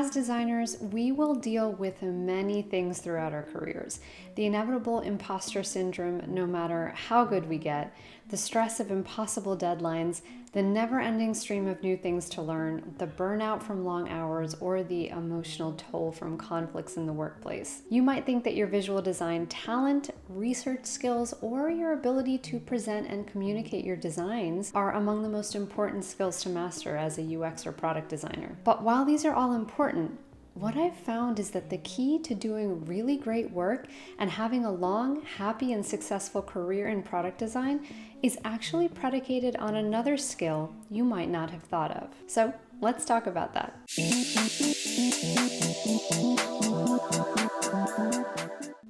As designers, we will deal with many things throughout our careers. The inevitable imposter syndrome, no matter how good we get, the stress of impossible deadlines, the never-ending stream of new things to learn, the burnout from long hours, or the emotional toll from conflicts in the workplace. You might think that your visual design talent, research skills, or your ability to present and communicate your designs are among the most important skills to master as a UX or product designer. But while these are all important, what I've found is that the key to doing really great work and having a long, happy, and successful career in product design is actually predicated on another skill you might not have thought of. So let's talk about that.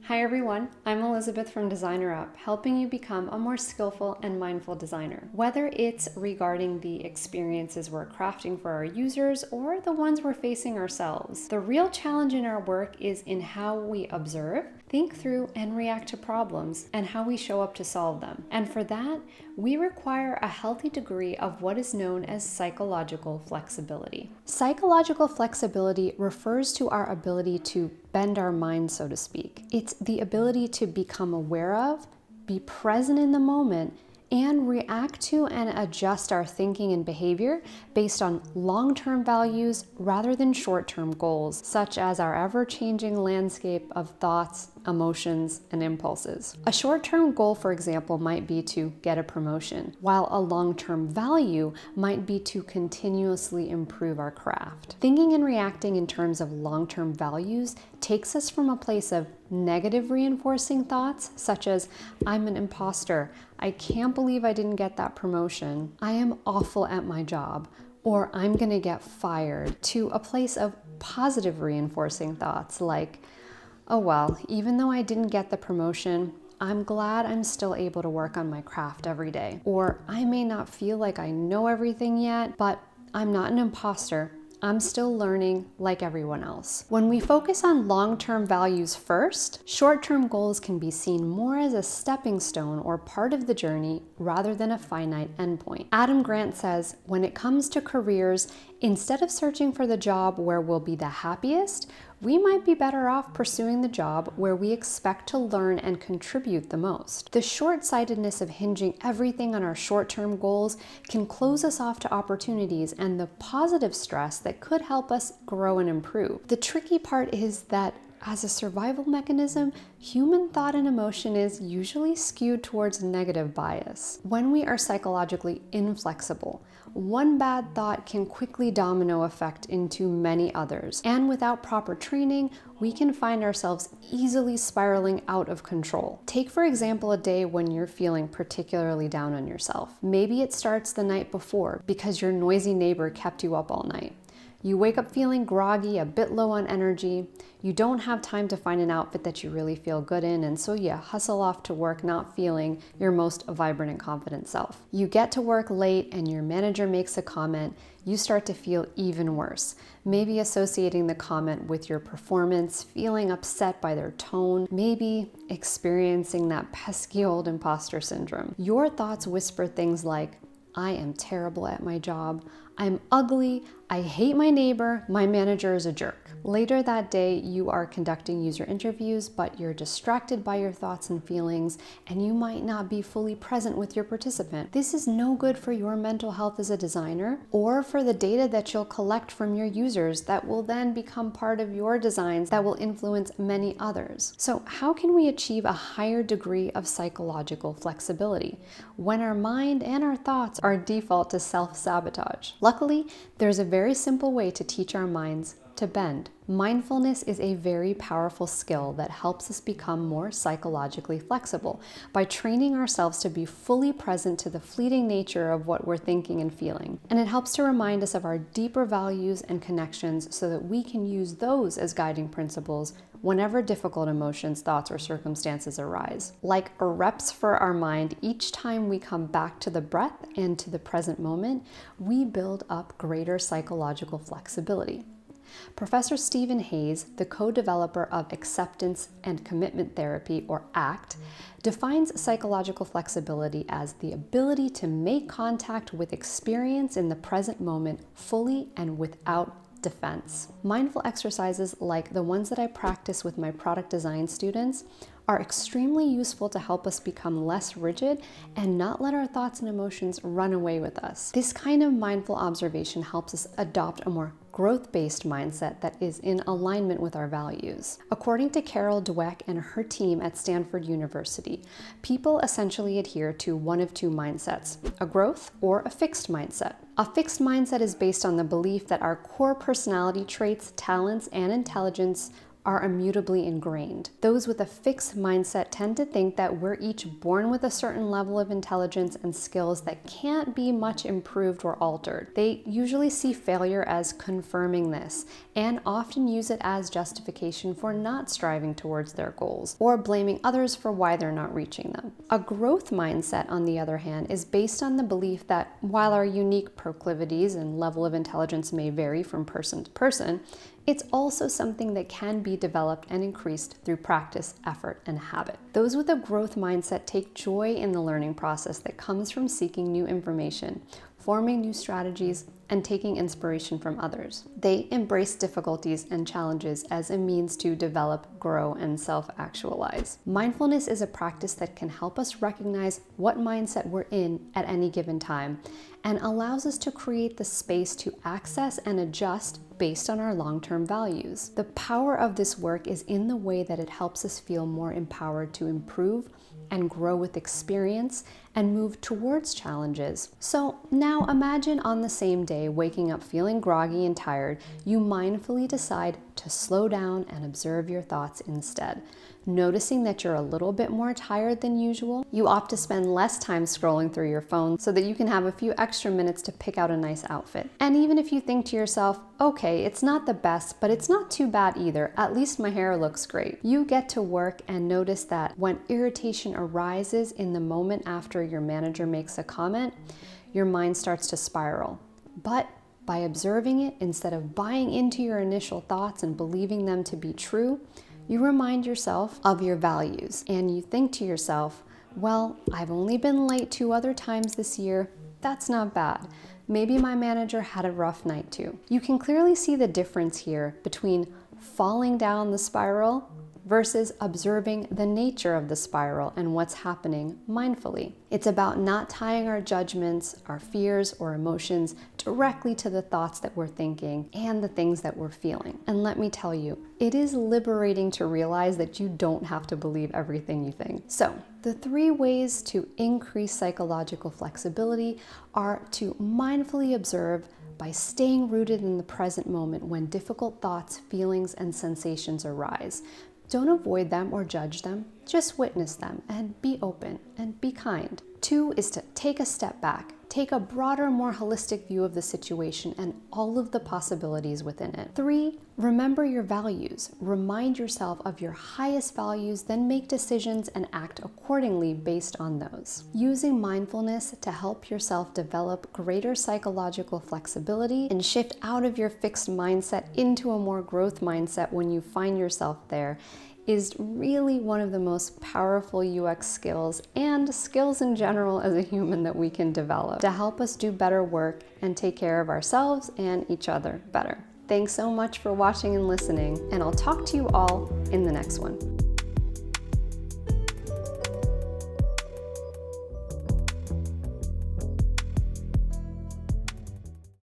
Hi everyone, I'm Elizabeth from DesignerUp, helping you become a more skillful and mindful designer. Whether it's regarding the experiences we're crafting for our users or the ones we're facing ourselves, the real challenge in our work is in how we observe, think through, and react to problems, and how we show up to solve them. And for that, we require a healthy degree of what is known as psychological flexibility. Psychological flexibility refers to our ability to bend our mind, so to speak. It's the ability to become aware of, be present in the moment, and react to and adjust our thinking and behavior based on long-term values rather than short-term goals, such as our ever-changing landscape of thoughts, emotions, and impulses. A short-term goal, for example, might be to get a promotion, while a long-term value might be to continuously improve our craft. Thinking and reacting in terms of long-term values takes us from a place of negative reinforcing thoughts, such as, I'm an imposter, I can't believe I didn't get that promotion, I am awful at my job, or I'm gonna get fired, to a place of positive reinforcing thoughts like, oh well, even though I didn't get the promotion, I'm glad I'm still able to work on my craft every day. Or I may not feel like I know everything yet, but I'm not an imposter. I'm still learning like everyone else. When we focus on long-term values first, short-term goals can be seen more as a stepping stone or part of the journey rather than a finite endpoint. Adam Grant says, when it comes to careers, instead of searching for the job where we'll be the happiest, we might be better off pursuing the job where we expect to learn and contribute the most. The short-sightedness of hinging everything on our short-term goals can close us off to opportunities and the positive stress that could help us grow and improve. The tricky part is that as a survival mechanism, human thought and emotion is usually skewed towards negative bias. When we are psychologically inflexible, one bad thought can quickly domino effect into many others. And without proper training, we can find ourselves easily spiraling out of control. Take, for example, a day when you're feeling particularly down on yourself. Maybe it starts the night before because your noisy neighbor kept you up all night. You wake up feeling groggy, a bit low on energy. You don't have time to find an outfit that you really feel good in, and so you hustle off to work not feeling your most vibrant and confident self. You get to work late and your manager makes a comment. You start to feel even worse, maybe associating the comment with your performance, feeling upset by their tone, maybe experiencing that pesky old imposter syndrome. Your thoughts whisper things like, I am terrible at my job, I'm ugly, I hate my neighbor, my manager is a jerk. Later that day, you are conducting user interviews, but you're distracted by your thoughts and feelings, and you might not be fully present with your participant. This is no good for your mental health as a designer, or for the data that you'll collect from your users that will then become part of your designs that will influence many others. So how can we achieve a higher degree of psychological flexibility when our mind and our thoughts are default to self-sabotage? Luckily, there's a very simple way to teach our minds to bend. Mindfulness is a very powerful skill that helps us become more psychologically flexible by training ourselves to be fully present to the fleeting nature of what we're thinking and feeling. And it helps to remind us of our deeper values and connections so that we can use those as guiding principles whenever difficult emotions, thoughts, or circumstances arise. Like reps for our mind, each time we come back to the breath and to the present moment, we build up greater psychological flexibility. Professor Stephen Hayes, the co-developer of Acceptance and Commitment Therapy, or ACT, defines psychological flexibility as the ability to make contact with experience in the present moment fully and without self-defense. Mindful exercises like the ones that I practice with my product design students are extremely useful to help us become less rigid and not let our thoughts and emotions run away with us. This kind of mindful observation helps us adopt a more growth-based mindset that is in alignment with our values. According to Carol Dweck and her team at Stanford University, people essentially adhere to one of two mindsets, a growth or a fixed mindset. A fixed mindset is based on the belief that our core personality traits, talents, and intelligence are immutably ingrained. Those with a fixed mindset tend to think that we're each born with a certain level of intelligence and skills that can't be much improved or altered. They usually see failure as confirming this and often use it as justification for not striving towards their goals or blaming others for why they're not reaching them. A growth mindset, on the other hand, is based on the belief that while our unique proclivities and level of intelligence may vary from person to person, it's also something that can be developed and increased through practice, effort, and habit. Those with a growth mindset take joy in the learning process that comes from seeking new information, forming new strategies, and taking inspiration from others. They embrace difficulties and challenges as a means to develop, grow, and self-actualize. Mindfulness is a practice that can help us recognize what mindset we're in at any given time and allows us to create the space to access and adjust based on our long-term values. The power of this work is in the way that it helps us feel more empowered to improve and grow with experience and move towards challenges. So now imagine on the same day, waking up feeling groggy and tired, you mindfully decide to slow down and observe your thoughts instead. Noticing that you're a little bit more tired than usual, you opt to spend less time scrolling through your phone so that you can have a few extra minutes to pick out a nice outfit. And even if you think to yourself, okay, it's not the best, but it's not too bad either, at least my hair looks great, you get to work and notice that when irritation arises in the moment after your manager makes a comment, your mind starts to spiral. But by observing it, instead of buying into your initial thoughts and believing them to be true, you remind yourself of your values and you think to yourself, well, I've only been late 2 other times this year. That's not bad. Maybe my manager had a rough night too. You can clearly see the difference here between falling down the spiral versus observing the nature of the spiral and what's happening mindfully. It's about not tying our judgments, our fears, or emotions directly to the thoughts that we're thinking and the things that we're feeling. And let me tell you, it is liberating to realize that you don't have to believe everything you think. So, the 3 ways to increase psychological flexibility are to mindfully observe by staying rooted in the present moment when difficult thoughts, feelings, and sensations arise. Don't avoid them or judge them, just witness them and be open and be kind. 2 is to take a step back, take a broader, more holistic view of the situation and all of the possibilities within it. 3, remember your values. Remind yourself of your highest values, then make decisions and act accordingly based on those. Using mindfulness to help yourself develop greater psychological flexibility and shift out of your fixed mindset into a more growth mindset when you find yourself there is really one of the most powerful UX skills and skills in general as a human that we can develop to help us do better work and take care of ourselves and each other better. Thanks so much for watching and listening, and I'll talk to you all in the next one.